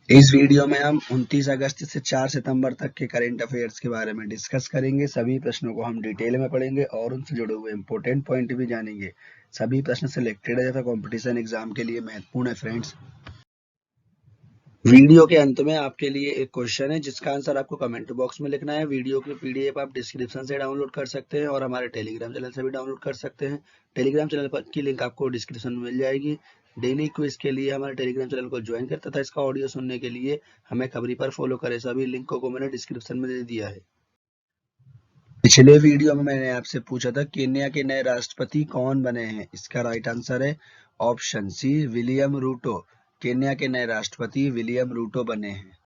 इस वीडियो में हम 29 अगस्त से 4 सितंबर तक के करंट अफेयर्स के बारे में डिस्कस करेंगे। सभी प्रश्नों को हम डिटेल में पढ़ेंगे और उनसे जुड़े हुए इंपॉर्टेंट पॉइंट भी जानेंगे। सभी प्रश्न सिलेक्टेड है तथा कंपटीशन एग्जाम के लिए महत्वपूर्ण है फ्रेंड्स। वीडियो के अंत में आपके लिए एक क्वेश्चन है जिसका आंसर आपको कमेंट बॉक्स में लिखना है। वीडियो की पीडीएफ आप डिस्क्रिप्शन से डाउनलोड कर सकते हैं और हमारे टेलीग्राम चैनल से भी डाउनलोड कर सकते हैं। टेलीग्राम चैनल पर की लिंक आपको डिस्क्रिप्शन में मिल जाएगी। डेली क्विज के लिए हमारे टेलीग्राम चैनल को ज्वाइन कर तथा इसका ऑडियो सुनने के लिए हमें खबरी पर फॉलो करें। सभी लिंकों को मैंने डिस्क्रिप्शन में दे दिया है। पिछले वीडियो में मैंने आपसे पूछा था केन्या के नए राष्ट्रपति कौन बने हैं। इसका राइट आंसर है option C William Ruto. Kenya के नए राष्ट्रपति विलियम रूटो बने हैं।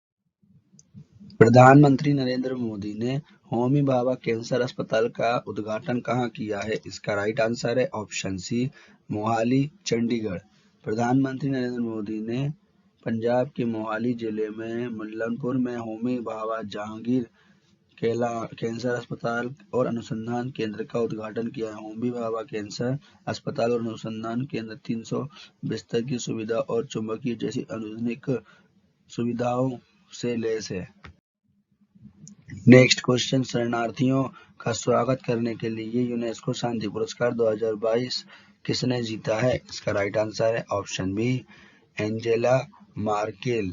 प्रधानमंत्री नरेंद्र मोदी ने होमी भाभा कैंसर अस्पताल का उद्घाटन कहाँ किया है। इसका राइट आंसर है ऑप्शन सी मोहाली चंडीगढ़। प्रधानमंत्री नरेंद्र मोदी ने पंजाब के मोहाली जिले में मुल्लनपुर में होमी भाभा जहांगीर कैंसर अस्पताल और अनुसंधान केंद्र का उद्घाटन किया है। होमी भाभा कैंसर अस्पताल और अनुसंधान केंद्र 300 बिस्तर की सुविधा और चुंबकीय जैसी आधुनिक सुविधाओं से लैस है। नेक्स्ट क्वेश्चन, शरणार्थियों का स्वागत करने के लिए यूनेस्को शांति पुरस्कार 2022 किसने जीता है। इसका राइट आंसर है ऑप्शन बी एंजेला मार्केल।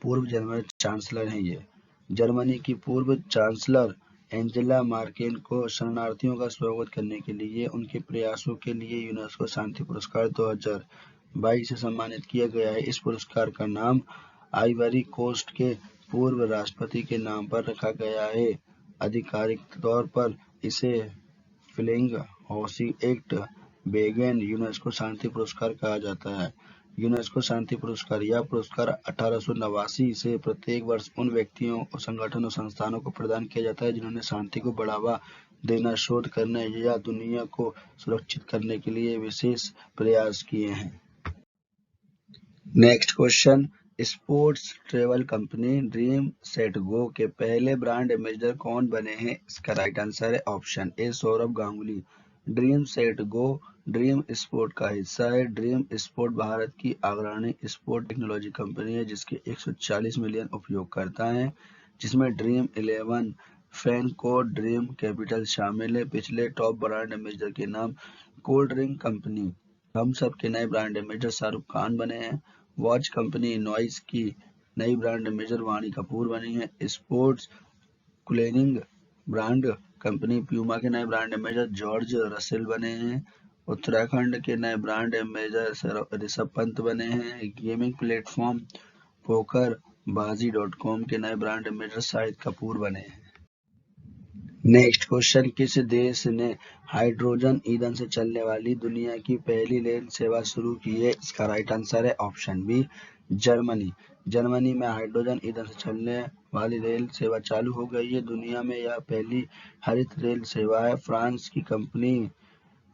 पूर्व जर्मन चांसलर हैं ये। जर्मनी की पूर्व चांसलर एंजेला मार्केल को शरणार्थियों का स्वागत करने के लिए उनके प्रयासों के लिए यूनेस्को शांति पुरस्कार 2022 से सम्मानित किया गया है। इस पुरस्कार का नाम आइवरी कोस्ट के पूर्व राष्ट्रपति के नाम पर रखा गया है। आधिकारिक तौर पर इसे फ्लिंग हॉसी एक्ट बेगेन यूनेस्को शांति पुरस्कार कहा जाता है। यूनेस्को शांति पुरस्कार यह पुरस्कार 1889 से प्रत्येक वर्ष उन व्यक्तियों और संगठनों और संस्थानों को प्रदान किया जाता है जिन्होंने शांति को बढ़ावा देना, शोध करने या दुनिया को सुरक्षित करने के लिए विशेष प्रयास किए हैं। Next question, sports travel company dream set go के पहले ब्रांड एम्बेसडर कौन बने हैं। इसका राइट आंसर है ऑप्शन ए Saurabh Ganguly. Dream set go dream sport का हिस्सा है। ड्रीम स्पोर्ट भारत की अग्रणी स्पोर्ट टेक्नोलॉजी कंपनी है जिसके 140 मिलियन उपयोगकर्ता हैं, जिसमें dream 11 fan code dream capital शामिल है। पिछले टॉप ब्रांड एम्बेसडर के नाम cold drink company Thums Up के नए ब्रांड एम्बेसडर शाहरुख खान बने हैं। वॉच कंपनी नॉइस की नई ब्रांड एम्बेसडर वाणी कपूर बनी है। Sports cleaning brand company Puma के नए ब्रांड एम्बेसडर जॉर्ज रसेल बने हैं। उत्तराखंड के नए ब्रांड एम्बेसडर ऋषभ पंत बने हैं। गेमिंग प्लेटफॉर्म पोकर बाजी.com के नए ब्रांड एम्बेसडर शाहिद कपूर बने हैं। नेक्स्ट क्वेश्चन, किस देश ने हाइड्रोजन ईंधन से चलने वाली दुनिया की पहली रेल सेवा शुरू की है। इसका राइट आंसर है ऑप्शन बी जर्मनी। जर्मनी में हाइड्रोजन ईंधन से चलने वाली रेल सेवा चालू हो गई है। दुनिया में यह पहली हरित रेल सेवा है। फ्रांस की कंपनी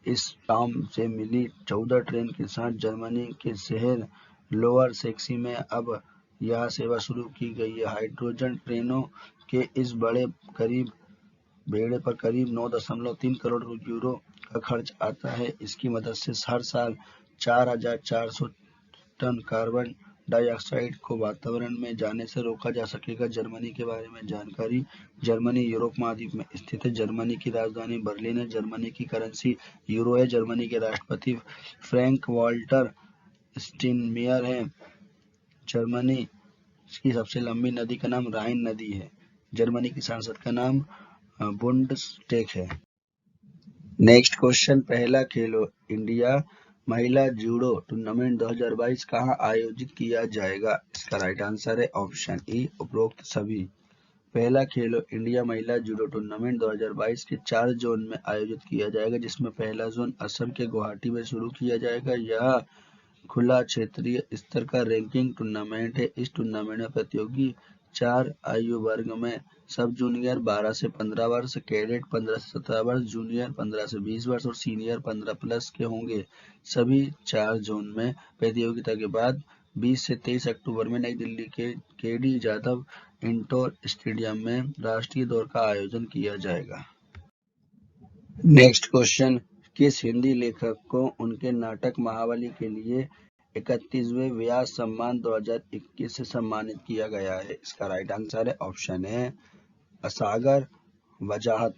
इस काम से मिली 14 ट्रेन के साथ जर्मनी के शहर लोअर सेक्सी में अब यह सेवा शुरू की गई है। हाइड्रोजन ट्रेनों के इस बड़े बेड़े पर करीब 9.3 करोड़ यूरो का खर्च आता है। इसकी मदद से हर साल 4,400 टन कार्बन डाइऑक्साइड को वातावरण में जाने से रोका जा सकेगा। जर्मनी के बारे में जानकारी, जर्मनी यूरोप महाद्वीप में स्थित है। जर्मनी की राजधानी बर्लिन है। जर्मनी की करेंसी यूरो है। जर्मनी के राष्ट्रपति फ्रैंक वॉल्टर स्टीनमेयर हैं। जर्मनी की सबसे लंबी नदी का नाम राइन नदी है। जर्मनी की संसद का नाम बुंडस्टैग है। नेक्स्ट क्वेश्चन, पहला खेलो इंडिया महिला जूडो टूर्नामेंट 2022 कहां आयोजित किया जाएगा। इसका राइट आंसर है ऑप्शन ई उपरोक्त सभी। पहला खेलो इंडिया महिला जूडो टूर्नामेंट 2022 के 4 जोन में आयोजित किया जाएगा, जिसमें पहला जोन असम के गुवाहाटी में शुरू किया जाएगा। यह खुला क्षेत्रीय स्तर का रैंकिंग टूर्नामेंट है। इस टूर्नामेंट में प्रतियोगी 4 आयु वर्ग में सब जूनियर 12 से 15 वर्ष, कैडेट 15 से 17 वर्ष, जूनियर 15 से 20 वर्ष और सीनियर 15 प्लस के होंगे। सभी 4 जोन में प्रतियोगिता के बाद 20 से 23 अक्टूबर में नई दिल्ली के केडी जाधव इंडोर स्टेडियम में राष्ट्रीय दौड़ का आयोजन किया जाएगा। नेक्स्ट क्वेश्चन, किस हिंदी लेखक को उनके नाटक महाबली के लिए 31वें व्यास सम्मान 2021 से सम्मानित किया गया है? इसका राइट आंसर है ऑप्शन ए असागर वजाहत।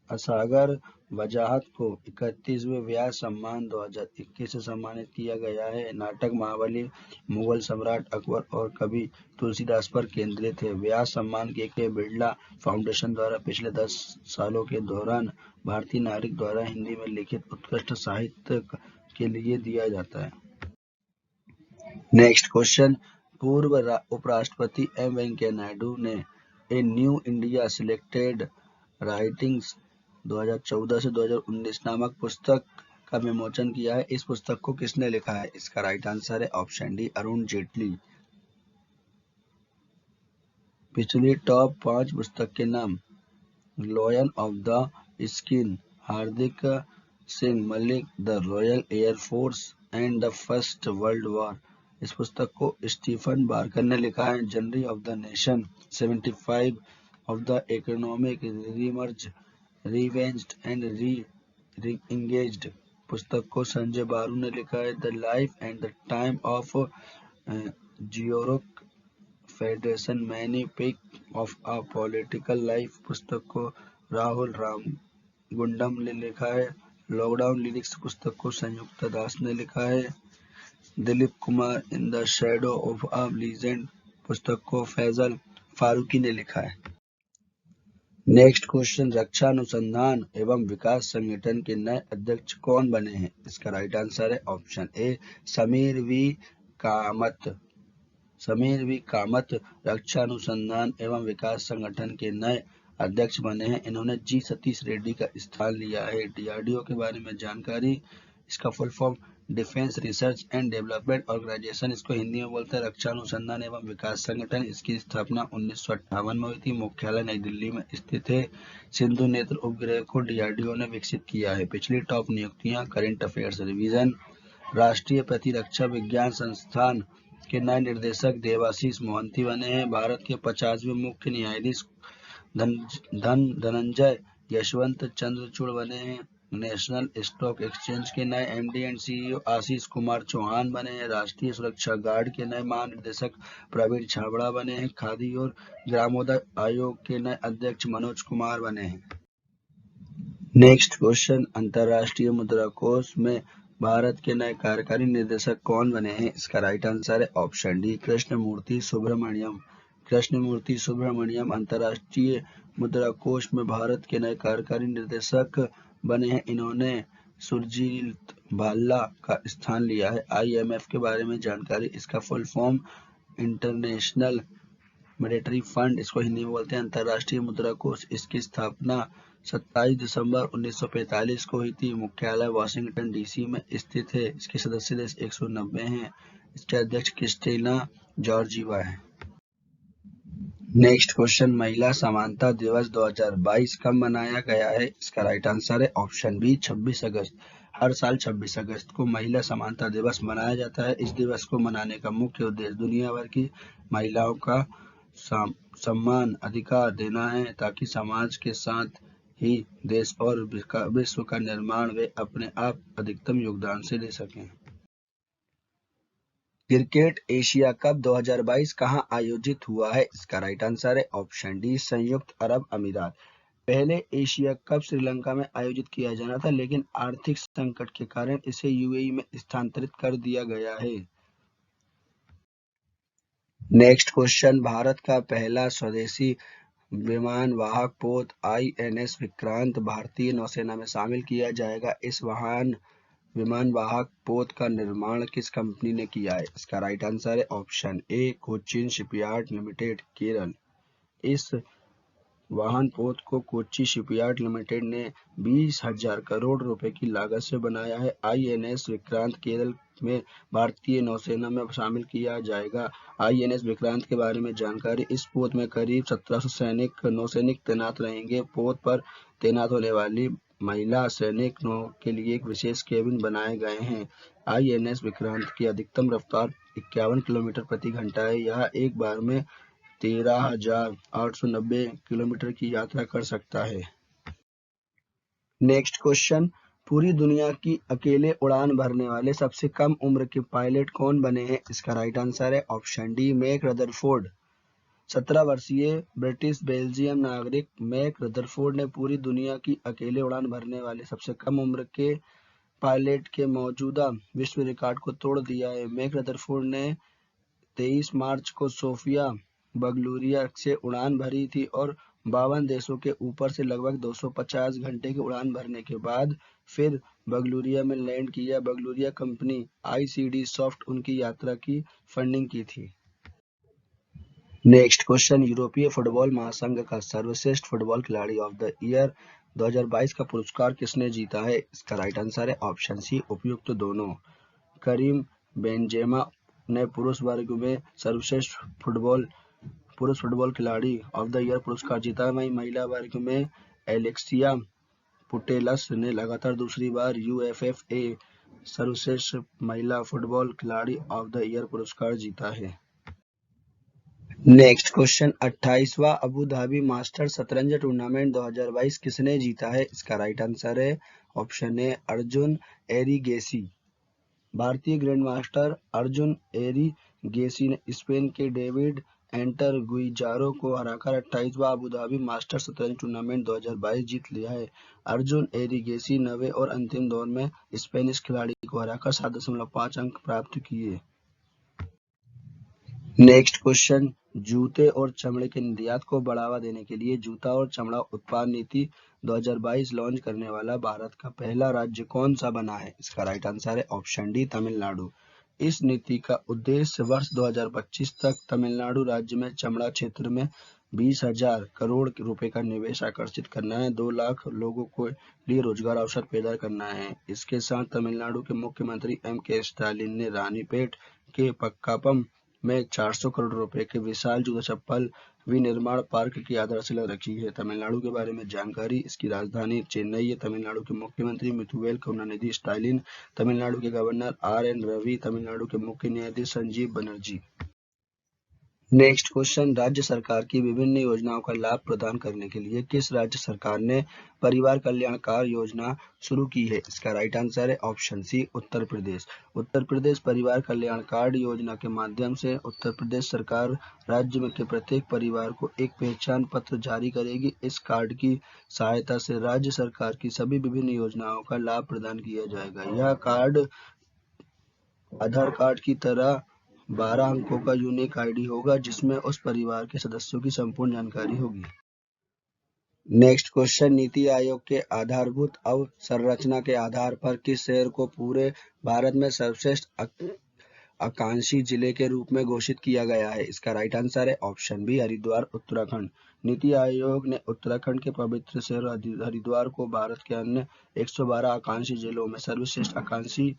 असागर वजाहत को 31वें व्यास सम्मान 2021 से सम्मानित किया गया है। नाटक महाबली मुगल सम्राट अकबर और कवि तुलसीदास पर केंद्रित है। व्यास सम्मान के बिरला फाउंडेशन द्वारा पिछले 10 सालों के दौरान भारतीय नागरिक द्वारा हिंदी में लिखित उत्कृष्ट साहित्य के लिए दिया जाता है। नेक्स्ट क्वेश्चन, पूर्व उपराष्ट्रपति एम वेंकैया नायडू ने a new India selected writings 2014 से 2019 नामक पुस्तक का विमोचन किया है। इस पुस्तक को किसने लिखा है? इसका राइट आंसर है ऑप्शन डी अरुण जेटली। पिछली टॉप 5 पुस्तक के नाम, lion of the skin Hardik Singh Malik, the royal air force and the first world war. इस पुस्तक को स्टीफन बार्कर ने लिखा है। जनरी of the nation 75 of the economic remerge revenged and reengaged. पुस्तक को संजय बारू ने लिखा है। The life and the time of George federation many pick of a political life. पुस्तक को राहुल रामगुंडम ने लिखा है। लॉकडाउन लिरिक्स पुस्तक को संयुक्ता दास ने लिखा है। Dilip Kumar in the shadow of a legend पुस्तक को फैजल फारूकी ने लिखा है। नेक्स्ट क्वेश्चन, रक्षा अनुसंधान एवं विकास संगठन के नए अध्यक्ष कौन बने हैं? इसका राइट आंसर है option A Sameer V Kamath. Sameer V Kamath रक्षा अनुसंधान एवं विकास संगठन के नए अध्यक्ष बने हैं। इन्होंने जी सतीश रेड्डी का स्थान लिया है। डीआरडीओ के बारे में जानकारी, इसका full form defence research and development organisation, इसको हिंदी में बोलते हैं रक्षा अनुसंधान एवं विकास संगठन। इसकी स्थापना 1958 में हुई थी। मुख्यालय नई दिल्ली में स्थित है। सिंधु नेत्र उपग्रह को डीआरडीओ ने विकसित किया है। पिछली टॉप नियुक्तियां, करंट अफेयर्स रिवीजन, राष्ट्रीय प्रतिरक्षा विज्ञान संस्थान के नए निदेशक देवाशीष मोहंती बने हैं। भारत के 50वें मुख्य न्यायाधीश धनंजय यशवंत चंद्रचूड़ बने हैं। नेशनल स्टॉक एक्सचेंज के नए MD and CEO Ashish Kumar Chauhan बने हैं। राष्ट्रीय सुरक्षा गार्ड के नए महानिदेशक प्रवीण छाबड़ा बने हैं। खादी और ग्रामोदय आयोग के नए अध्यक्ष मनोज कुमार बने हैं। नेक्स्ट क्वेश्चन, अंतरराष्ट्रीय मुद्रा कोष में भारत के नए कार्यकारी निदेशक कौन बने हैं? इसका राइट आंसर है ऑप्शन डी कृष्णमूर्ति सुब्रमण्यम। कृष्णमूर्ति सुब्रमण्यम अंतरराष्ट्रीय मुद्रा कोष में भारत के नए कार्यकारी निदेशक बने हैं। इन्होंने सुरजीत भाल्ला का स्थान लिया है। आईएमएफ के बारे में जानकारी, इसका full form international monetary fund, इसको हिंदी में बोलते हैं अंतरराष्ट्रीय मुद्रा कोष। इसकी स्थापना 27 दिसंबर 1945 को हुई थी। मुख्यालय वाशिंगटन डीसी में स्थित है। इसके सदस्य देश 190 हैं। इसके अध्यक्ष क्रिस्टिना जॉर्जीवा है। नेक्स्ट क्वेश्चन, महिला समानता दिवस 2022 कब मनाया गया है? इसका राइट आंसर है ऑप्शन बी 26 अगस्त। हर साल 26 अगस्त को महिला समानता दिवस मनाया जाता है। इस दिवस को मनाने का मुख्य उद्देश्य दुनिया भर की महिलाओं का सम्मान अधिकार देना है, ताकि समाज के साथ ही देश और विश्व का निर्माण वे अपने आप अधिकतम योगदान से ले सकें। क्रिकेट एशिया कप 2022 कहां आयोजित हुआ है? इसका राइट आंसर है ऑप्शन डी संयुक्त अरब अमीरात। पहले एशिया कप श्रीलंका में आयोजित किया जाना था, लेकिन आर्थिक संकट के कारण इसे यूएई में स्थानांतरित कर दिया गया है। नेक्स्ट क्वेश्चन, भारत का पहला स्वदेशी विमान वाहक पोत आईएनएस विक्रांत भारतीय नौसेना में शामिल किया जाएगा। इस विमान वाहक पोत का निर्माण किस कंपनी ने किया है? इसका राइट आंसर है ऑप्शन ए कोचिन शिपयार्ड लिमिटेड, केरल। इस वाहन पोत को कोच्चि शिपयार्ड लिमिटेड ने 20,000 करोड़ रुपए की लागत से बनाया है। आईएनएस विक्रांत केरल में भारतीय नौसेना में शामिल किया जाएगा। आईएनएस विक्रांत के बारे में जानकारी, इस पोत में करीब 1700 नौसैनिक तैनात रहेंगे। पोत पर तैनात होने वाली महिला सैनिकों के लिए एक विशेष केबिन बनाए गए हैं। आईएनएस विक्रांत की अधिकतम रफ्तार 51 किलोमीटर प्रति घंटा है। यह एक बार में 13,890 किलोमीटर की यात्रा कर सकता है। नेक्स्ट क्वेश्चन, पूरी दुनिया की अकेले उड़ान भरने वाले सबसे कम उम्र के पायलट कौन बने हैं? इसका राइट आंसर है ऑप्शन डी मैक रदरफोर्ड। 17 वर्षीय ब्रिटिश बेल्जियम नागरिक मैक रदरफोर्ड ने पूरी दुनिया की अकेले उड़ान भरने वाले सबसे कम उम्र के पायलट के मौजूदा विश्व रिकॉर्ड को तोड़ दिया है। मैक रदरफोर्ड ने 23 मार्च को सोफिया बंगलुरु से उड़ान भरी थी और 52 देशों के ऊपर से लगभग 250 घंटे की उड़ान भरने के बाद फिर बंगलुरु में लैंड किया। बंगलुरु कंपनी आईसीडी सॉफ्ट उनकी यात्रा की फंडिंग की थी। नेक्स्ट क्वेश्चन, यूरोपीय फुटबॉल महासंघ का सर्वश्रेष्ठ फुटबॉल खिलाड़ी ऑफ द ईयर 2022 का पुरस्कार किसने जीता है? इसका राइट आंसर है ऑप्शन सी उपयुक्त दोनों। करीम बेंजेमा ने पुरुष वर्ग में सर्वश्रेष्ठ पुरुष फुटबॉल खिलाड़ी ऑफ द ईयर पुरस्कार जीता। वहीं महिला वर्ग में एलेक्सिया पुटेलस ने लगातार दूसरी बार यूएफएफए सर्वश्रेष्ठ महिला फुटबॉल खिलाड़ी ऑफ द ईयर पुरस्कार जीता है। नेक्स्ट क्वेश्चन, 28वां अबू धाबी मास्टर शतरंज टूर्नामेंट 2022 किसने जीता है? इसका राइट आंसर है ऑप्शन ए अर्जुन एरिगेसी। भारतीय ग्रैंड मास्टर अर्जुन एरिगेसी ने स्पेन के डेविड एंटर गुइजारो को हराकर 28वां अबू धाबी मास्टर शतरंज टूर्नामेंट 2022 जीत लिया है। अर्जुन एरिगेसी 9वें और अंतिम दौर में स्पेनिश खिलाड़ी को हराकर 7.5 अंक प्राप्त किए। नेक्स्ट क्वेश्चन, जूते और चमड़े के निर्यात को बढ़ावा देने के लिए जूता और चमड़ा उत्पाद नीति 2022 लॉन्च करने वाला भारत का पहला राज्य कौन सा बना है? इसका राइट आंसर है ऑप्शन डी तमिलनाडु। इस नीति का उद्देश्य वर्ष 2025 तक तमिलनाडु राज्य में चमड़ा क्षेत्र में 20,000 करोड़ रुपए का निवेश आकर्षित करना है। 2 लाख लोगों के लिए रोजगार अवसर पैदा करना है। इसके साथ तमिलनाडु के मुख्यमंत्री एम.के. स्टालिन ने रानीपेट के पक्कापम में 400 करोड़ रुपए के विशाल जूता चप्पल विनिर्माण पार्क की आधारशिला रखी है। तमिलनाडु के बारे में जानकारी, इसकी राजधानी चेन्नई है। तमिलनाडु के मुख्यमंत्री मुथुवेल करुणानिधि स्टालिन, तमिलनाडु के गवर्नर आर.एन. रवि, तमिलनाडु के मुख्य न्यायाधीश संजीव बनर्जी। नेक्स्ट क्वेश्चन, राज्य सरकार की विभिन्न योजनाओं का लाभ प्रदान करने के लिए किस राज्य सरकार ने परिवार कल्याणकार योजना शुरू की है? इसका राइट आंसर है ऑप्शन सी उत्तर प्रदेश। उत्तर प्रदेश परिवार कल्याण कार्ड योजना के माध्यम से उत्तर प्रदेश सरकार राज्य में के प्रत्येक परिवार को एक पहचान पत्र जारी करेगी। इस कार्ड की सहायता से राज्य सरकार की सभी विभिन्न योजनाओं का लाभ प्रदान किया जाएगा। यह कार्ड आधार कार्ड की तरह 12 अंकों का यूनिक आईडी होगा जिसमें उस परिवार के सदस्यों की संपूर्ण जानकारी होगी। नेक्स्ट क्वेश्चन, नीति आयोग के आधारभूत अवसंरचना के आधार पर किस शहर को पूरे भारत में सर्वश्रेष्ठ आकांक्षी जिले के रूप में घोषित किया गया है? इसका राइट आंसर है ऑप्शन बी हरिद्वार उत्तराखंड। नीति आयोग ने उत्तराखंड के पवित्र शहर हरिद्वार को भारत के अन्य 112 आकांक्षी जिलों में सर्वश्रेष्ठ आकांक्षी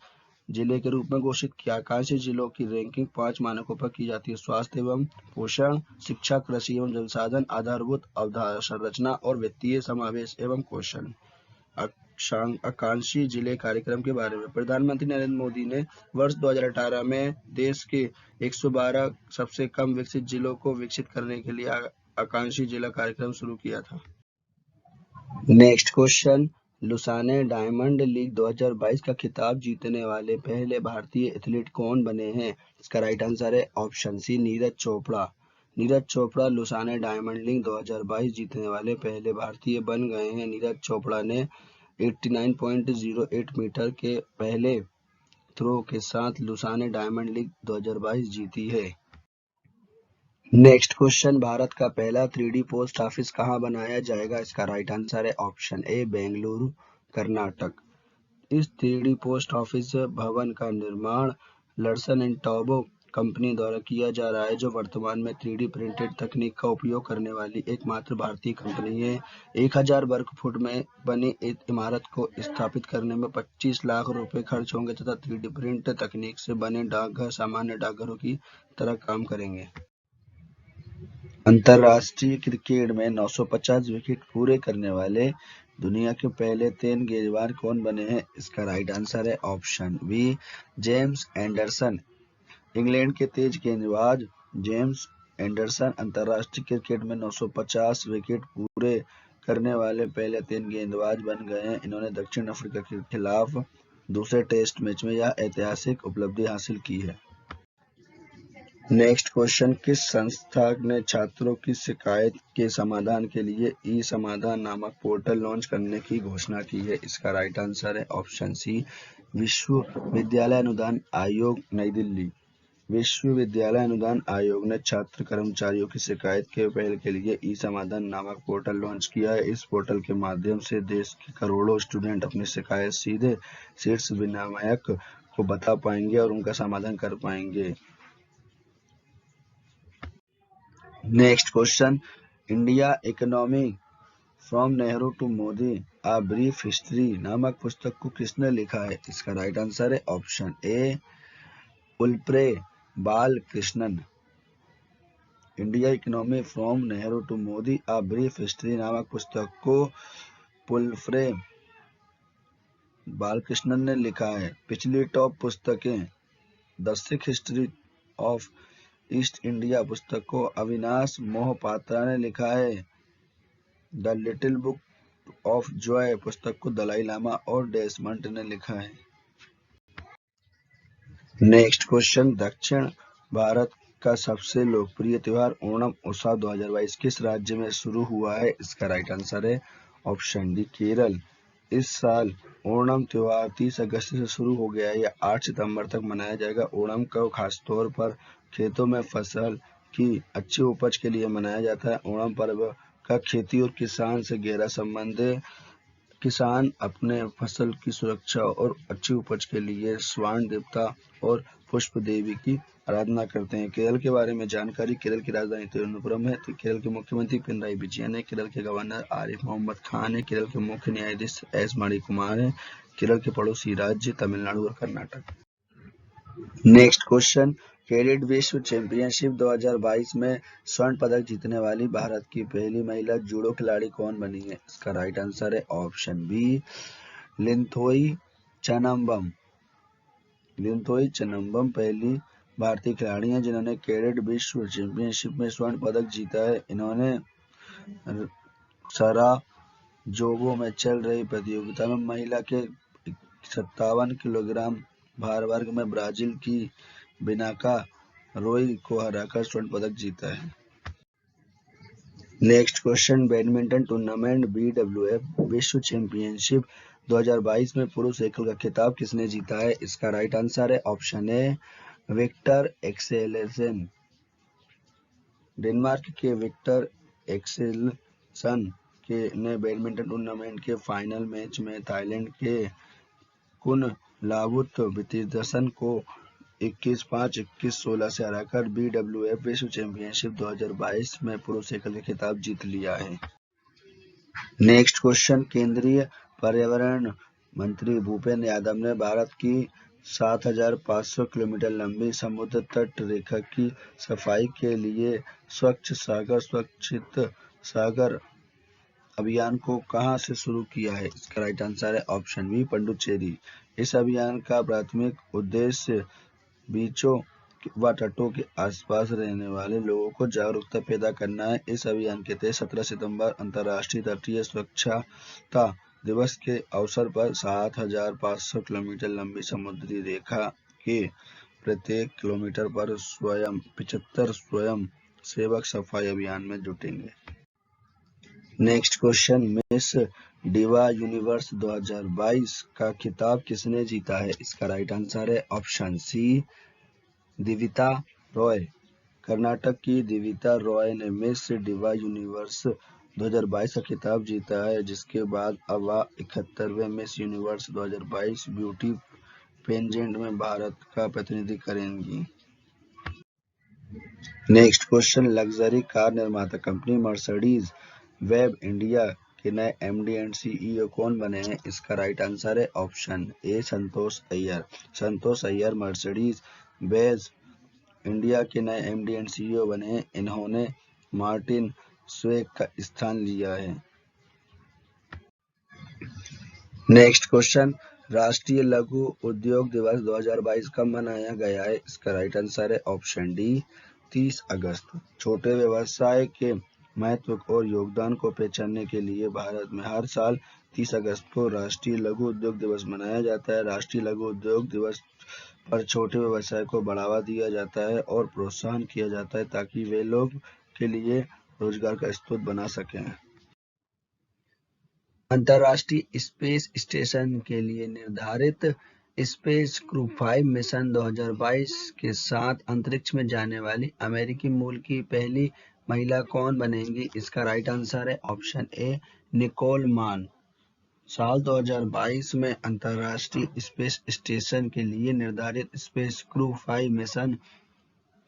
जिले के रूप में घोषित किया। आकांक्षी जिलों की रैंकिंग 5 मानकों पर की जाती है: स्वास्थ्य एवं पोषण, शिक्षा, कृषि एवं जल संसाधन, आधारभूत अवसंरचना और वित्तीय समावेश एवं कौशल। आकांक्षी जिले कार्यक्रम के बारे में प्रधानमंत्री नरेंद्र मोदी ने वर्ष 2018 में देश के 112 सबसे कम विकसित जिलों को विकसित करने के लिए आकांक्षी जिला कार्यक्रम शुरू किया था। Next question, Lausanne diamond league 2022 का खिताब जीतने वाले पहले भारतीय एथलीट कौन बने हैं? इसका राइट आंसर है option C Neeraj Chopra. Neeraj Chopra Lausanne diamond league 2022 जीतने वाले पहले भारतीय बन गए हैं। नीरज चोपड़ा ने 89.08 मीटर के पहले थ्रो के साथ लुसाने डायमंड लीग 2022 जीती है। नेक्स्ट क्वेश्चन, भारत का पहला 3D पोस्ट ऑफिस कहां बनाया जाएगा? इसका राइट आंसर है ऑप्शन ए बेंगलुरु कर्नाटक। इस 3D पोस्ट ऑफिस भवन का निर्माण लर्सन एंड टोब्रो कंपनी द्वारा किया जा रहा है जो वर्तमान में 3D प्रिंटेड तकनीक का उपयोग करने वाली एकमात्र भारतीय कंपनी है। 1000 वर्ग फुट में बनी इस इमारत को स्थापित करने में 25 लाख रुपए खर्च होंगे तथा 3D प्रिंट तकनीक से बने डाकघर सामान्य डाकघरों की तरह काम करेंगे। अंतरराष्ट्रीय क्रिकेट में 950 विकेट पूरे करने वाले दुनिया के पहले 3 गेंदबाज कौन बने हैं? इसका राइट आंसर है option B James Anderson. England के तेज गेंदबाज जेम्स एंडरसन अंतरराष्ट्रीय क्रिकेट में 950 विकेट पूरे करने वाले पहले 3 गेंदबाज बन गए हैं। इन्होंने दक्षिण अफ्रीका के खिलाफ दूसरे टेस्ट मैच में यह ऐतिहासिक उपलब्धि हासिल की है। नेक्स्ट क्वेश्चन, किस संस्था ने छात्रों की शिकायत के समाधान के लिए ई समाधान नामक पोर्टल लॉन्च करने की घोषणा की है? इसका राइट आंसर है ऑप्शन सी, विश्वविद्यालय अनुदान आयोग, नई दिल्ली। विश्वविद्यालय अनुदान आयोग ने छात्र कर्मचारियों की शिकायत के पहल के लिए ई समाधान नामक पोर्टल लॉन्च किया है। इस पोर्टल के माध्यम से देश के करोड़ों स्टूडेंट अपनी शिकायत सीधे शीर्ष विनियामक को बता पाएंगे और उनका समाधान कर पाएंगे। Next question, India economy from Nehru to Modi a brief history नामक पुस्तक को किसने लिखा है? इसका राइट आंसर है option A, Pulapre Balakrishnan. India economy from Nehru to Modi a brief history नामक पुस्तक को पुल्फ्रे बालकृष्णन ने लिखा है। पिछली टॉप पुस्तकें, the Sikh history of east India पुस्तक को अविनाश मोहपात्रा ने लिखा है। The little book of Joy पुस्तक को दलाई लामा और डेसमंड ने लिखा है। नेक्स्ट क्वेश्चन, दक्षिण भारत का सबसे लोकप्रिय त्योहार ओणम उत्सव 2022 किस राज्य में शुरू हुआ है? इसका राइट आंसर है ऑप्शन डी, केरल। इस साल ओणम त्योहार 30 अगस्त से शुरू हो गया है। यह 8 सितंबर तक मनाया जाएगा। ओणम को खासतौर पर खेतों में फसल की अच्छी उपज के लिए मनाया जाता है। ओणम पर्व का खेती और किसान से गहरा संबंध है। किसान अपने फसल की सुरक्षा और अच्छी उपज के लिए स्वर्ण देवता और पुष्प देवी की आराधना करते हैं। केरल के बारे में जानकारी, केरल की राजधानी तिरुवनंतपुरम है। तो केरल के मुख्यमंत्री पिनराई विजयन है। केरल के गवर्नर आरिफ मोहम्मद खान है। केरल के मुख्य न्यायाधीश एस मणिकुमार है। केरल के पड़ोसी राज्य तमिलनाडु और कर्नाटक। नेक्स्ट क्वेश्चन, कैडेट विश्व चैंपियनशिप 2022 में स्वर्ण पदक जीतने वाली भारत की पहली महिला जूडो खिलाड़ी कौन बनी है? इसका राइट आंसर है ऑप्शन बी, लिंथोई चनम्बम। लिंथोई चनम्बम पहली भारतीय खिलाड़ी हैं जिन्होंने कैडेट विश्व चैंपियनशिप में स्वर्ण पदक जीता है। इन्होंने सराजेवो में चल रही प्रतियोगिता में महिला के 57 किलोग्राम भार वर्ग में ब्राजील की बिनाका रोई को हराकर स्वर्ण पदक जीता है। Next question, badminton tournament BWF विश्व चैंपियनशिप 2022 में पुरुष एकल का खिताब किसने जीता है? इसका राइट आंसर है option A, Viktor Axelsen. Denmark के विक्टर एक्सेल्सन ने बैडमिंटन टूर्नामेंट के फाइनल मैच में थाईलैंड के कुनलावुत विथितसन को 21-5, 21-16 से हराकर BWF विश्व चैंपियनशिप 2022 में पुरुष एकल का खिताब जीत लिया है। नेक्स्ट क्वेश्चन, केंद्रीय पर्यावरण मंत्री भूपेंद्र यादव ने भारत की 7,500 किलोमीटर लंबी समुद्र तट रेखा की सफाई के लिए स्वच्छ सागर सुरक्षित सागर अभियान को कहां से शुरू किया है? इसका राइट आंसर है ऑप्शन बी, पुडुचेरी। इस अभियान का प्राथमिक उद्देश्य बीचों व तटों के आसपास रहने वाले लोगों को जागरूकता पैदा करना है। इस अभियान के तहत 17 सितंबर अंतर्राष्ट्रीय तटीय सुरक्षता दिवस के अवसर पर 7,500 किलोमीटर लंबी समुद्री रेखा के प्रत्येक किलोमीटर पर 75 स्वयं सेवक सफाई अभियान में जुटेंगे। Next question, Miss Diva Universe 2022 का खिताब किसने जीता है? इसका राइट आंसर है ऑप्शन सी, दिविता रॉय। कर्नाटक की दिविता रॉय ने मिस डिवा यूनिवर्स 2022 का खिताब जीता है, जिसके बाद अब वह 71वें मिस यूनिवर्स 2022 ब्यूटी पेजेंट में भारत का प्रतिनिधित्व करेंगी। नेक्स्ट क्वेश्चन, लग्जरी कार निर्माता कंपनी मर्सिडीज वेब इंडिया के नए MD एंड CEO कौन बने हैं? इसका राइट आंसर है ऑप्शन ए, संतोष अय्यर। संतोष अय्यर मर्सिडीज बेंज इंडिया के नए MD एंड CEO बने हैं। इन्होंने मार्टिन स्वेक का स्थान लिया है। नेक्स्ट क्वेश्चन, राष्ट्रीय लघु उद्योग दिवस 2022 कब मनाया गया है? इसका राइट आंसर है ऑप्शन डी, 30 अगस्त। छोटे व्यवसाय के महत्व और योगदान को पहचानने के लिए भारत में हर साल 30 अगस्त को राष्ट्रीय लघु उद्योग दिवस मनाया जाता है। राष्ट्रीय लघु उद्योग दिवस पर छोटे व्यवसाय को बढ़ावा दिया जाता है और प्रोत्साहन किया जाता है ताकि वे लोग के लिए रोजगार का स्रोत बना सकें। अंतर्राष्ट्रीय स्पेस स्टेशन के लिए निर्धारित स्पेस क्रू 5 मिशन 2022 के साथ अंतरिक्ष में जाने वाली अमेरिकी मूल की पहली महिला कौन बनेंगी? इसका राइट आंसर है ऑप्शन ए निकोल मान। साल 2022 में अंतर्राष्ट्रीय स्पेस स्टेशन के लिए निर्धारित स्पेस क्रू 5 मिशन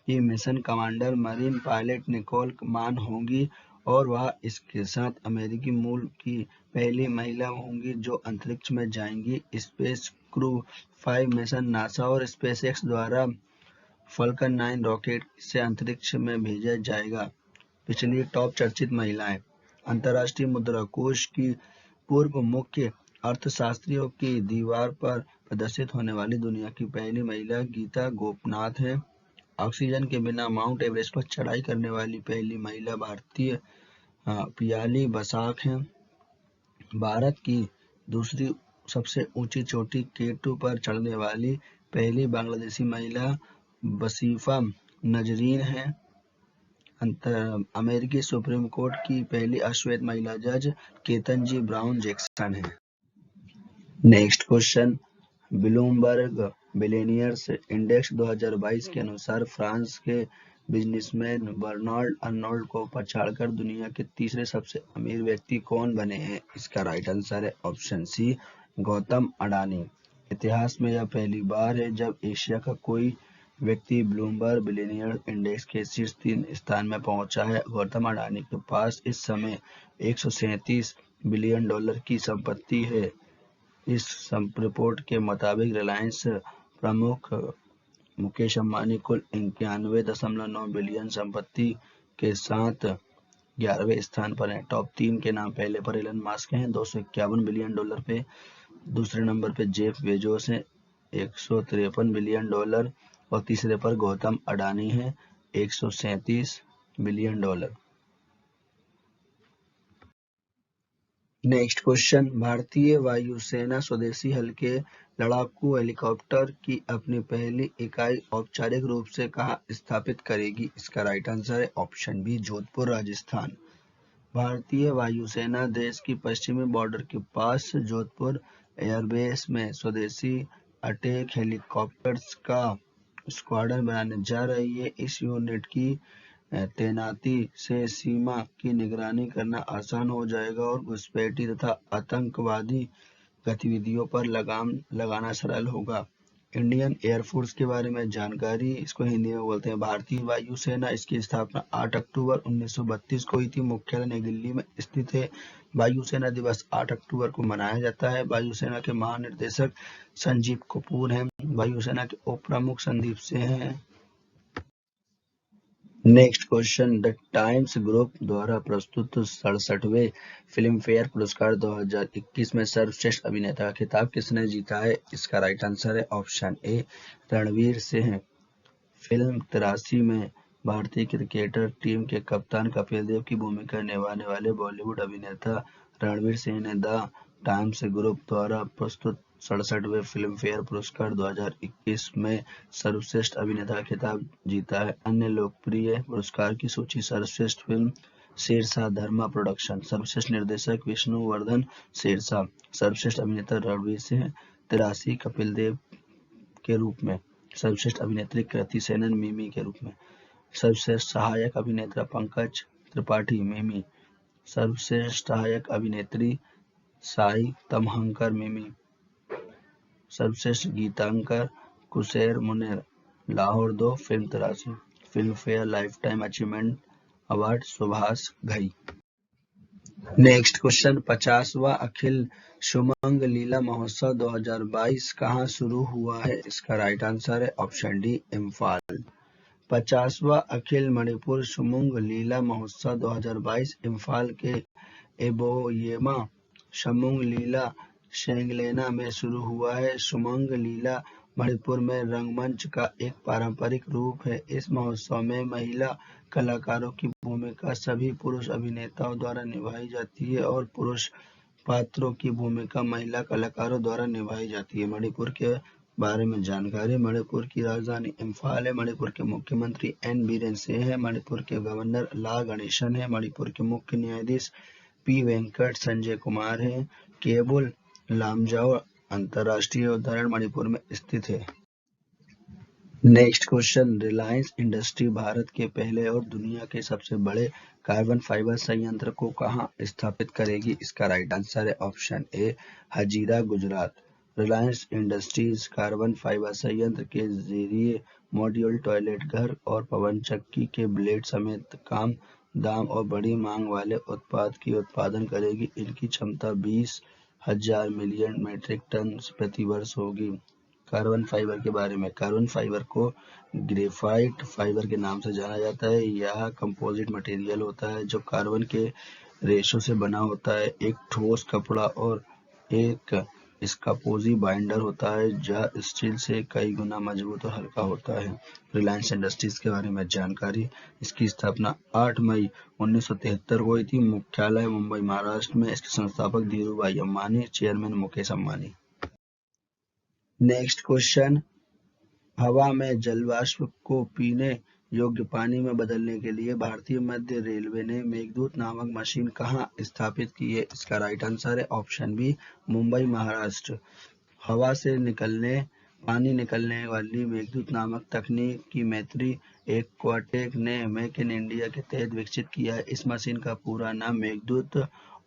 की mission commander marine pilot Nicole Mann होंगी और वह इसके साथ अमेरिकी मूल की पहली महिला होंगी जो अंतरिक्ष में जाएंगी। स्पेस क्रू 5 मिशन नासा और स्पेसएक्स द्वारा फाल्कन 9 रॉकेट से अंतरिक्ष में भेजा जाएगा। पिछली टॉप चर्चित महिलाएं। अंतर्राष्ट्रीय मुद्रा कोष की पूर्व मुख्य अर्थशास्त्रियों की दीवार पर प्रदर्शित होने वाली दुनिया की पहली महिला गीता गोपनाथ है। ऑक्सीजन के बिना माउंट एवरेस्ट पर चढ़ाई करने वाली पहली महिला भारतीय पियाली बसाक हैं। भारत की दूसरी सबसे ऊंची चोटी K2 पर चढ़ने वाली पहली बांग्लादेशी महिला वसीफा नजरीन है। अमेरिकी सुप्रीम कोर्ट की पहली अश्वेत महिला जज केतनजी ब्राउन जैक्सन है। Next question, Bloomberg billionaires index 2022 के अनुसार फ्रांस के बिजनेसमैन बर्नार्ड अर्नोल्ड को पछाड़कर दुनिया के तीसरे सबसे अमीर व्यक्ति कौन बने हैं? इसका राइट आंसर है ऑप्शन सी गौतम अडानी। इतिहास में यह पहली बार है जब एशिया का कोई व्यक्ति ब्लूमबर्ग बिलियनियर इंडेक्स के शीर्ष 3 स्थान में पहुंचा है। गौतम अडानी के पास इस समय 137 बिलियन डॉलर की संपत्ति है। इस रिपोर्ट के मुताबिक रिलायंस प्रमुख मुकेश अंबानी कुल 91.9 बिलियन संपत्ति के साथ 11वें स्थान पर हैं। टॉप 3 के नाम पहले पर एलन मस्क हैं 251 बिलियन डॉलर पे, दूसरे नंबर पे जेफ बेजोस हैं 153 बिलियन डॉलर और तीसरे पर गौतम अडानी हैं 137 बिलियन डॉलर। नेक्स्ट क्वेश्चन, भारतीय वायुसेना स्वदेशी हल्के लड़ाकू हेलीकॉप्टर की अपनी पहली इकाई औपचारिक रूप से कहां स्थापित करेगी? इसका राइट आंसर है ऑप्शन बी जोधपुर राजस्थान। भारतीय वायुसेना देश की पश्चिमी बॉर्डर के पास जोधपुर एयरबेस में स्वदेशी अटैक हेलीकॉप्टर्स का स्क्वाड्रन बनाने जा रही है। इस यूनिट की तैनाती से सीमा की निगरानी करना आसान हो जाएगा और घुसपैठी तथा आतंकवादी गतिविधियों पर लगाम लगाना सरल होगा। इंडियन एयरफोर्स के बारे में जानकारी, इसको हिंदी में बोलते हैं भारतीय वायुसेना। इसकी स्थापना 8 अक्टूबर 1932 को हुई थी। मुख्यालय नई दिल्ली में स्थित है। वायुसेना दिवस 8 अक्टूबर को मनाया जाता है। वायुसेना के महानिदेशक संजीव कपूर हैं। वायुसेना के उप प्रमुख संदीप सिंह हैं। Next question, the times group द्वारा प्रस्तुत 67वें फिल्म फेयर पुरस्कार 2021 में सर्वश्रेष्ठ अभिनेता का खिताब किसने जीता है? इसका राइट आंसर है ऑप्शन ए रणवीर सिंह। फिल्म 83 में भारतीय क्रिकेटर टीम के कप्तान कपिल देव की भूमिका निभाने वाले बॉलीवुड अभिनेता रणवीर सिंह ने द टाइम्स ग्रुप द्वारा प्रस्तुत 67वें फिल्म फेयर पुरस्कार 2021 में सर्वश्रेष्ठ अभिनेता का खिताब जीता है। अन्य लोकप्रिय पुरस्कार की सूची, सर्वश्रेष्ठ फिल्म शेरशाह धर्मा प्रोडक्शन, सर्वश्रेष्ठ निर्देशक विष्णुवर्धन शेरशाह, सर्वश्रेष्ठ अभिनेता रणवीर सिंह 83 कपिल देव के रूप में, सर्वश्रेष्ठ अभिनेत्री कृति सेनन मिमी के रूप में, सर्वश्रेष्ठ सहायक अभिनेता पंकज त्रिपाठी मिमी, सर्वश्रेष्ठ सहायक अभिनेत्री साई तमहंकर मिमी, सर्वश्रेष्ठ गीतांकर कुशेर मुनेर लाहौर 2 film 83, Filmfare lifetime achievement award Subhash Ghai. Next question, 50वां अखिल शुमंग लीला महोत्सव 2022 कहां शुरू हुआ है? इसका राइट आंसर है ऑप्शन डी इम्फाल। 50वां अखिल मणिपुर शुमंग लीला महोत्सव 2022 इम्फाल के एबोयेमा शुमंग लीला शेंगलेना में शुरू हुआ है। शुमंग लीला मणिपुर में रंगमंच का एक पारंपरिक रूप है। इस महोत्सव में महिला कलाकारों की भूमिका सभी पुरुष अभिनेताओं द्वारा निभाई जाती है और पुरुष पात्रों की भूमिका महिला कलाकारों द्वारा निभाई जाती है। मणिपुर के बारे में जानकारी। मणिपुर की राजधानी इम्फाल है। मणिपुर के मुख्यमंत्री एन बीरेन सिंह है। मणिपुर के गवर्नर ला गणेशन है। मणिपुर के मुख्य न्यायाधीश पी वेंकट संजय कुमार है। केबुल लामजाओ अंतर्राष्ट्रीय उद्यान मणिपुर में स्थित है। Next question, Reliance industry Bharat के पहले और दुनिया के सबसे बड़े कार्बन फाइबर संयंत्र को कहां स्थापित करेगी? इसका राइट आंसर है ऑप्शन ए, Hazira, Gujarat. Reliance industries carbon fibre संयंत्र के जरिए मॉड्यूल टॉयलेट, घर और पवन चक्की के ब्लेड समेत कम दाम और बड़ी मांग वाले उत्पाद की उत्पादन करेगी। इनकी क्षमता 20,000 मिलियन मीट्रिक टन प्रति वर्ष होगी। कार्बन फाइबर के बारे में। कार्बन फाइबर को ग्रेफाइट फाइबर के नाम से जाना जाता है। यह कंपोजिट मटेरियल होता है जो कार्बन के रेशों से बना होता है। एक ठोस कपड़ा और एक स्कापोजी बाइंडर होता है जो स्टील से कई गुना मजबूत और हल्का होता है। रिलायंस इंडस्ट्रीज के बारे में जानकारी। इसकी स्थापना 8 मई 1973 को हुई थी। मुख्यालय मुंबई, महाराष्ट्र में। इसके संस्थापक Dhirubhai Ambani, chairman Mukesh Ambani. Next question, हवा में जलवाष्प को पीने योग्य पानी में बदलने के लिए भारतीय मध्य रेलवे ने मेघदूत नामक मशीन कहां स्थापित की है? इसका राइट आंसर है ऑप्शन बी, मुंबई, महाराष्ट्र। हवा से पानी निकलने वाली मेघदूत नामक तकनीक की मैत्री एक्वाटेक ने मेक इन इंडिया के तहत विकसित किया है। इस मशीन का पूरा नाम मेघदूत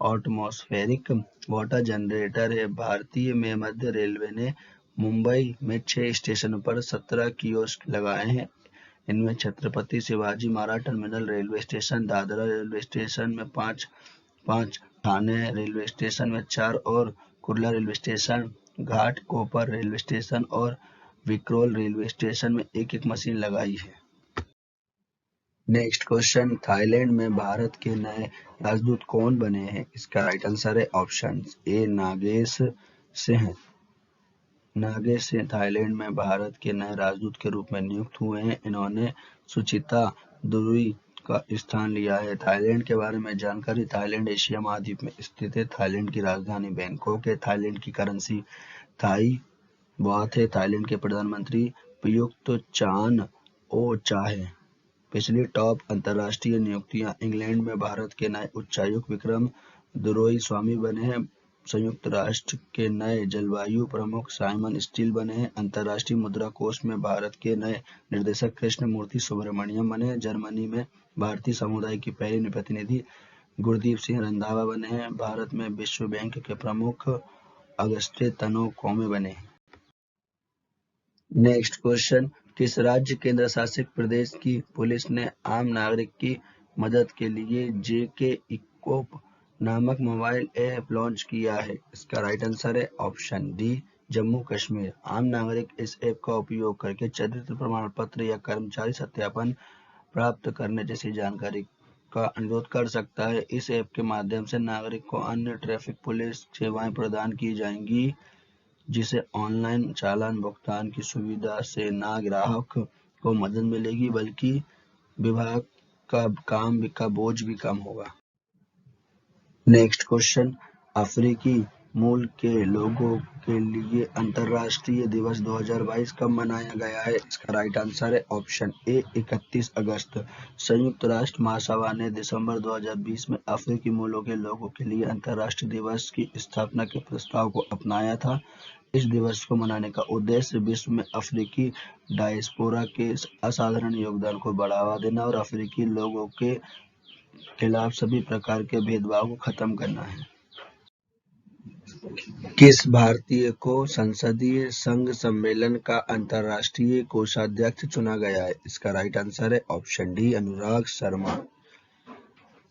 एटमॉस्फेरिक वाटर जनरेटर है। भारतीय में मध्य रेलवे ने मुंबई में 6 स्टेशनों पर 17 कियोस्क लगाए हैं। इनमें Chhatrapati Shivaji Maharaj terminal railway station, Dadar railway station में 5, ठाणे रेलवे स्टेशन में 4 और Kurla railway station, Ghatkopar railway station और विक्रोल रेलवे स्टेशन में एक मशीन लगाई है। नेक्स्ट क्वेश्चन, थाईलैंड में भारत के नए राजदूत कौन बने हैं? इसका राइट आंसर है ऑप्शन ए, नागेश सिंह। नागेश सिंह थाईलैंड में भारत के नए राजदूत के रूप में नियुक्त हुए हैं। इन्होंने सुचिता दुरुई का स्थान लिया है। थाईलैंड के बारे में जानकारी। थाईलैंड एशिया महाद्वीप में स्थित है। थाईलैंड की राजधानी बैंकॉक है। थाईलैंड की करेंसी थाई बाथ है। थाईलैंड के प्रधानमंत्री प्रयुक्त चान ओ चा है। पिछली टॉप अंतर्राष्ट्रीय नियुक्तियां। इंग्लैंड में भारत के नए उच्चायुक्त विक्रम दोरई-स्वामी बने हैं। संयुक्त राष्ट्र के नए जलवायु प्रमुख साइमन स्टील बने हैं। अंतर्राष्ट्रीय मुद्रा कोष में भारत के नए निर्देशक कृष्णमूर्ति सुब्रमण्यम बने हैं। जर्मनी में भारतीय समुदाय की पहली प्रतिनिधि गुरदीप सिंह रंधावा बने हैं। भारत में विश्व बैंक के प्रमुख अगस्टे तनोकोमे बने। नेक्स्ट क्वेश्चन, किस राज्य केंद्र शासित प्रदेश की पुलिस ने आम नागरिक की मदद के लिए जेके इकोप नामक मोबाइल ऐप लॉन्च किया है? इसका राइट आंसर है ऑप्शन डी, जम्मू कश्मीर। आम नागरिक इस ऐप का उपयोग करके चरित्र प्रमाण पत्र या कर्मचारी सत्यापन प्राप्त करने जैसी जानकारी का अनुरोध कर सकता है। इस ऐप के माध्यम से नागरिक को अन्य ट्रैफिक पुलिस सेवाएं प्रदान की जाएंगी, जिसे ऑनलाइन चालान भुगतान की सुविधा से न ग्राहक को मदद मिलेगी बल्कि विभाग का काम का बोझ भी कम होगा। नेक्स्ट क्वेश्चन, अफ्रीकी मूल के लोगों के लिए अंतर्राष्ट्रीय दिवस 2022 कब मनाया गया है? इसका राइट आंसर है ऑप्शन ए, 31 अगस्त। संयुक्त राष्ट्र महासभा ने दिसंबर 2020 में अफ्रीकी मूलों के लोगों के लिए अंतर्राष्ट्रीय दिवस की स्थापना के प्रस्ताव को अपनाया था। इस दिवस को मनाने का उद्देश्य विश्व में अफ्रीकी डायस्पोरा के असाधारण योगदान को बढ़ावा देना और अफ्रीकी लोगों के खिलाफ सभी प्रकार के भेदभाव को खत्म करना है। किस भारतीय को संसदीय संघ सम्मेलन का अंतर्राष्ट्रीय कोषाध्यक्ष चुना गया है? इसका राइट आंसर है option D, Anurag Sharma.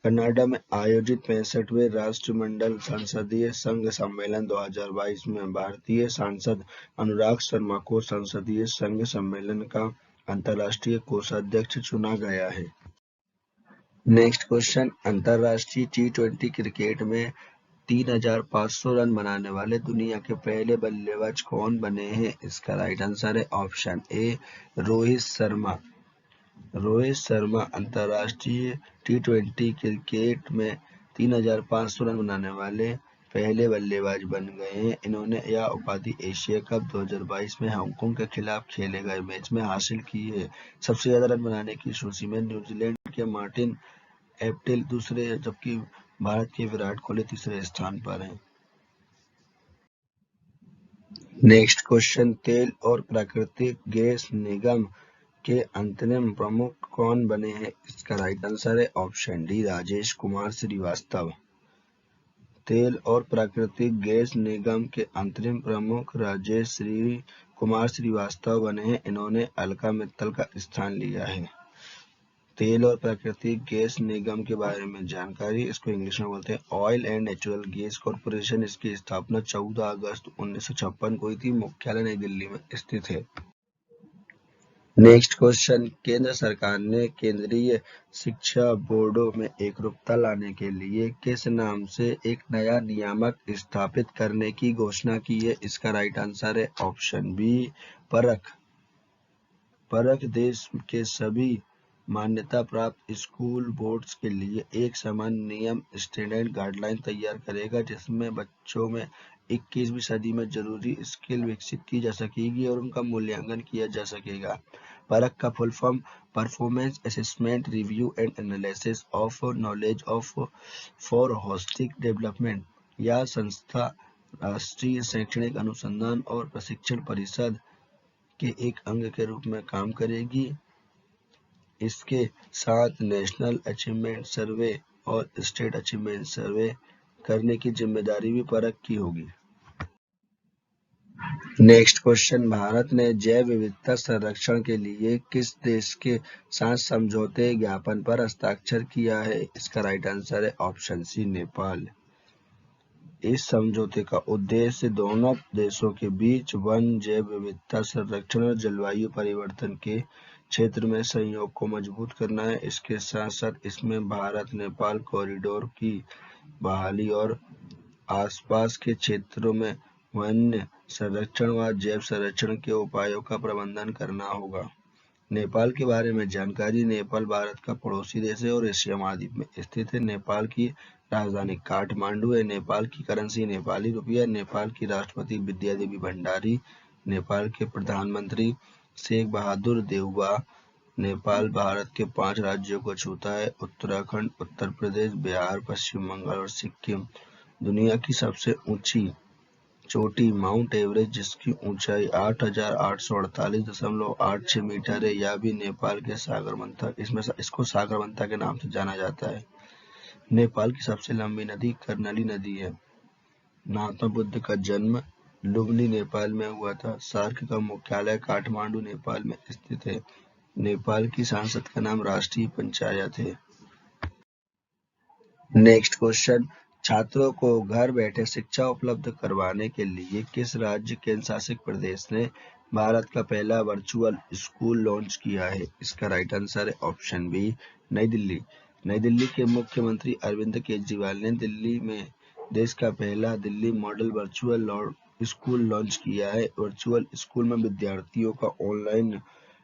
Canada में आयोजित 65वें राष्ट्रमंडल संसदीय संघ सम्मेलन 2022 में भारतीय सांसद अनुराग शर्मा को संसदीय संघ सम्मेलन का अंतर्राष्ट्रीय कोषाध्यक्ष चुना गया है। नेक्स्ट क्वेश्चन, अंतर्राष्ट्रीय T20 क्रिकेट में 3,500 रन बनाने वाले दुनिया के पहले बल्लेबाज कौन बने हैं? इसका राइट आंसर है ऑप्शन ए रोहित शर्मा। रोहित शर्मा अंतर्राष्ट्रीय टी20 क्रिकेट में 3,500 रन बनाने वाले पहले बल्लेबाज बन गए हैं। इन्होंने यह उपाधि एशिया कप 2022 में हांगकांग के खिलाफ खेले गए मैच में हासिल की है। सबसे ज्यादा रन बनाने की सूची में न्यूजीलैंड के मार्टिन एप्टिल दूसरे, जबकि भारत के विराट कोहली तीसरे स्थान पर हैं। नेक्स्ट क्वेश्चन, तेल और प्राकृतिक गैस निगम के अंतरिम प्रमुख कौन बने हैं? इसका राइट आंसर है ऑप्शन डी राजेश कुमार श्रीवास्तव। तेल और प्राकृतिक गैस निगम के अंतरिम प्रमुख राजेश कुमार श्रीवास्तव बने हैं। इन्होंने अलका मित्तल का स्थान लिया है। तेल और प्राकृतिक गैस निगम के बारे में जानकारी, इसको इंग्लिश में बोलते हैं oil and natural gas corporation. इसकी स्थापना 14 अगस्त 1956 को हुई थी। मुख्यालय नई दिल्ली में स्थित है। नेक्स्ट क्वेश्चन, केंद्र सरकार ने केंद्रीय शिक्षा बोर्डों में एकरूपता लाने के लिए किस नाम से एक नया नियामक स्थापित करने की घोषणा की है? इसका राइट आंसर है ऑप्शन बी परख। परख देश के सभी मान्यता प्राप्त स्कूल बोर्ड्स के लिए एक समान नियम स्टैंडर्ड गाइडलाइन तैयार करेगा, जिसमें बच्चों में 21वीं सदी में जरूरी स्किल विकसित की जा सकेगी और उनका मूल्यांकन किया जा सकेगा। परख का full form performance assessment review and analysis of knowledge of for holistic development. यह संस्था राष्ट्रीय शैक्षणिक अनुसंधान और प्रशिक्षण परिषद के एक अंग के रूप में काम करेगी। इसके साथ नेशनल अचीवमेंट सर्वे और स्टेट अचीवमेंट सर्वे करने की जिम्मेदारी भी परख की होगी। नेक्स्ट क्वेश्चन, भारत ने जैव विविधता संरक्षण के लिए किस देश के साथ समझौते ज्ञापन पर हस्ताक्षर किया है? इसका राइट आंसर है ऑप्शन सी नेपाल। इस समझौते का उद्देश्य दोनों देशों के बीच वन, जैव विविधता संरक्षण और जलवायु परिवर्तन के क्षेत्र में सहयोग को मजबूत करना है। इसके साथ साथ इसमें भारत नेपाल कॉरिडोर की बहाली और आसपास के क्षेत्रों में वन्य संरक्षण व जैव संरक्षण के उपायों का प्रबंधन करना होगा। नेपाल के बारे में जानकारी, नेपाल भारत का पड़ोसी देश है और एशिया महाद्वीप में स्थित है। नेपाल की राजधानी काठमांडू है। नेपाल की करेंसी नेपाली रुपया। नेपाल की राष्ट्रपति विद्या देवी भंडारी। नेपाल के प्रधानमंत्री शेख बहादुर देउबा। नेपाल भारत के 5 राज्यों को छूता है: उत्तराखंड, उत्तर प्रदेश, बिहार, पश्चिम बंगाल और सिक्किम। दुनिया की सबसे ऊंची चोटी माउंट एवरेस्ट, जिसकी ऊंचाई 8,848.86 मीटर है, यह भी नेपाल के सागरमाथा इसको सागरमाथा के नाम से जाना जाता है। नेपाल की सबसे लंबी नदी कर्णाली नदी है। महात्मा बुद्ध का जन्म लुम्बिनी नेपाल में हुआ था। सार्क का मुख्यालय काठमांडू नेपाल में स्थित है। नेपाल की संसद का नाम राष्ट्रीय पंचायत है। नेक्स्ट क्वेश्चन, छात्रों को घर बैठे शिक्षा उपलब्ध करवाने के लिए किस राज्य केंद्र शासित प्रदेश ने भारत का पहला वर्चुअल स्कूल लॉन्च किया है? इसका राइट आंसर है ऑप्शन बी नई दिल्ली। नई दिल्ली के मुख्यमंत्री अरविंद केजरीवाल ने दिल्ली में देश का पहला Delhi model virtual school launch किया है। वर्चुअल स्कूल में विद्यार्थियों का ऑनलाइन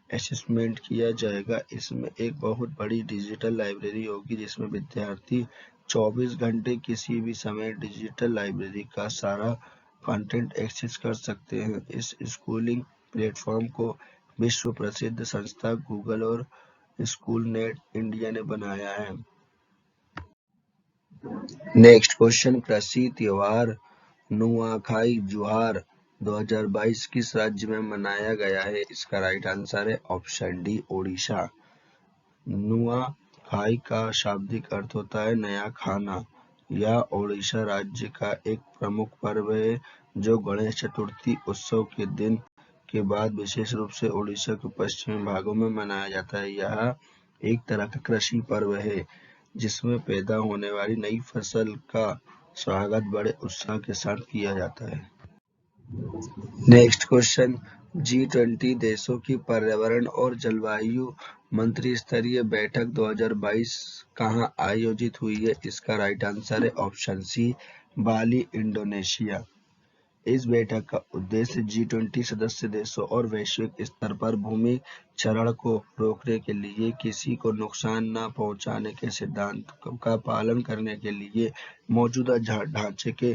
असेसमेंट किया जाएगा। इसमें एक बहुत बड़ी डिजिटल लाइब्रेरी होगी, जिसमें विद्यार्थी 24 घंटे किसी भी समय डिजिटल लाइब्रेरी का सारा कंटेंट एक्सेस कर सकते हैं। इस स्कूलिंग प्लेटफॉर्म को विश्व प्रसिद्ध संस्था गूगल और स्कूल नेट इंडिया ने बनाया है। नेक्स्ट क्वेश्चन, कृषि त्योहार नुआखाई जुहार 2022 किस राज्य में मनाया गया है? इसका राइट आंसर है ऑप्शन डी ओडिशा। नुआखाई का शाब्दिक अर्थ होता है नया खाना। यह ओडिशा राज्य का एक प्रमुख पर्व है, जो गणेश चतुर्थी उत्सव के दिन के बाद विशेष रूप से ओडिशा के पश्चिमी भागों में मनाया जाता है। यह एक तरह का कृषि पर्व है, जिसमें पैदा होने वाली नई फसल का स्वागत बड़े उत्साह के साथ किया जाता है। नेक्स्ट क्वेश्चन, G20 देशों की पर्यावरण और जलवायु मंत्री स्तरीय बैठक 2022 कहाँ आयोजित हुई है? इसका राइट आंसर है ऑप्शन सी बाली, इंडोनेशिया। इस बैठक का उद्देश्य G20 सदस्य देशों और वैश्विक स्तर पर भूमि क्षरण को रोकने के लिए किसी को नुकसान न पहुंचाने के सिद्धांत का पालन करने के लिए मौजूदा ढांचे के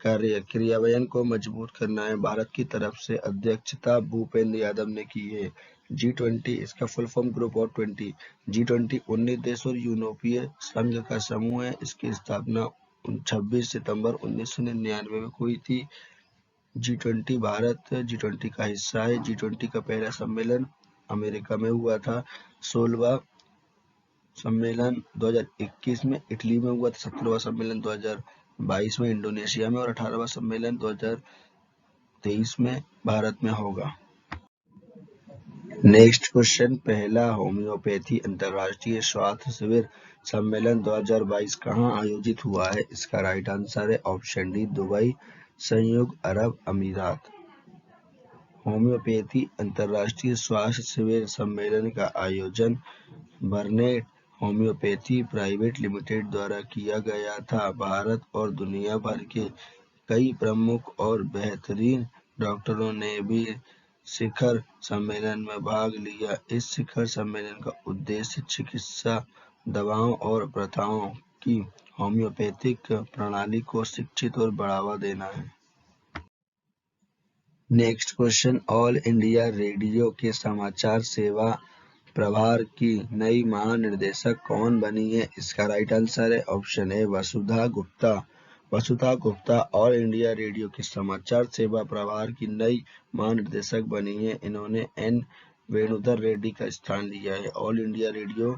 क्रियान्वयन को मजबूत करना है। भारत की तरफ से अध्यक्षता भूपेंद्र यादव ने की है। G20 इसका full form group of 20। G20 19 देश और यूरोपीय संघ का समूह है। इसकी स्थापना 26 सितंबर 1999 में हुई थी। G20 भारत G20 का हिस्सा है। G20 का पहला सम्मेलन अमेरिका में हुआ था। 16वां सम्मेलन 2021 में इटली में हुआ था। 17वां सम्मेलन 2022 में इंडोनेशिया में और 18वां सम्मेलन 2023 में भारत में होगा। नेक्स्ट क्वेश्चन, पहला होम्योपैथी अंतरराष्ट्रीय स्वास्थ्य शिविर सम्मेलन 2022 कहाँ आयोजित हुआ है? इसका राइट आंसर है ऑप्शन डी, दुबई, संयुक्त अरब अमीरात। होम्योपैथी अंतरराष्ट्रीय स्वास्थ्य शिविर सम्मेलन का आयोजन बर्नेट होम्योपैथी प्राइवेट लिमिटेड द्वारा किया गया था। भारत और दुनिया भर के कई प्रमुख और बेहतरीन डॉक्टरों ने भी शिखर सम्मेलन में भाग लिया। इस शिखर सम्मेलन का उद्देश्य चिकित्सा दवाओं और प्रथाओं की होम्योपैथिक प्रणाली को शिक्षित और बढ़ावा देना है। Next question, all India radio के समाचार सेवा प्रभार की नई महानिदेशक कौन बनी है? इसका राइट आंसर है ऑप्शन ए, वसुधा गुप्ता। वसुधा गुप्ता ऑल इंडिया रेडियो के समाचार सेवा प्रभार की नई महानिदेशक बनी है। इन्होंने एन वेणुधर रेड्डी का स्थान लिया है। ऑल इंडिया रेडियो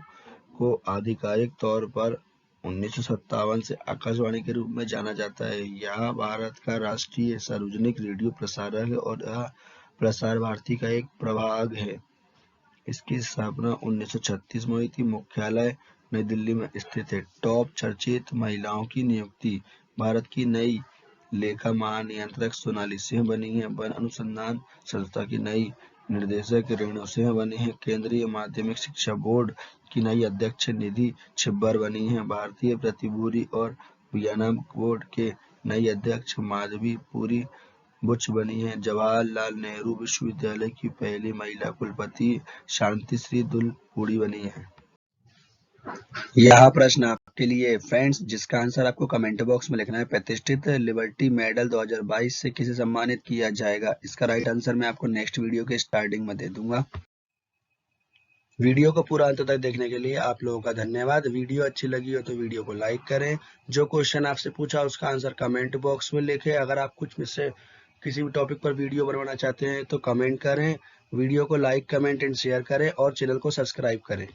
को आधिकारिक तौर पर 1957 से आकाशवाणी के रूप में जाना जाता है। यह भारत का राष्ट्रीय सार्वजनिक रेडियो प्रसारक है और यह प्रसार भारती का एक प्रभाग है। इसकी स्थापना 1936 में हुई थी। मुख्यालय नई दिल्ली में स्थित है। टॉप चर्चित महिलाओं की नियुक्ति, भारत की नई लेखा महानियंत्रक सोनाली सिंह बनी है। वन अनुसंधान संस्था की नई निर्देशक रेणु सिंह बनी है। केंद्रीय माध्यमिक शिक्षा बोर्ड की नई अध्यक्ष निधि छिब्बर बनी है। भारतीय प्रतिभूति और वियना बोर्ड के नई अध्यक्ष माधवी पुरी बुच बनी है। जवाहरलाल नेहरू विश्वविद्यालय की पहली महिला कुलपति शांतिश्री दुलपुड़ी बनी है। यह प्रश्न आपके लिए फ्रेंड्स, जिसका आंसर आपको कमेंट बॉक्स में लिखना है। प्रतिष्ठित लिबर्टी मेडल 2022 से किसे सम्मानित किया जाएगा? इसका राइट आंसर मैं आपको नेक्स्ट वीडियो के स्टार्टिंग में दे दूंगा। वीडियो को पूरा अंत तक देखने के लिए आप लोगों का धन्यवाद। वीडियो अच्छी लगी हो तो वीडियो को लाइक करें। जो क्वेश्चन आपसे पूछा उसका आंसर कमेंट बॉक्स में लिखें। अगर आप कुछ में से किसी भी टॉपिक पर वीडियो बनवाना चाहते हैं तो कमेंट करें। वीडियो को लाइक, कमेंट एंड शेयर करें और चैनल को सब्सक्राइब करें।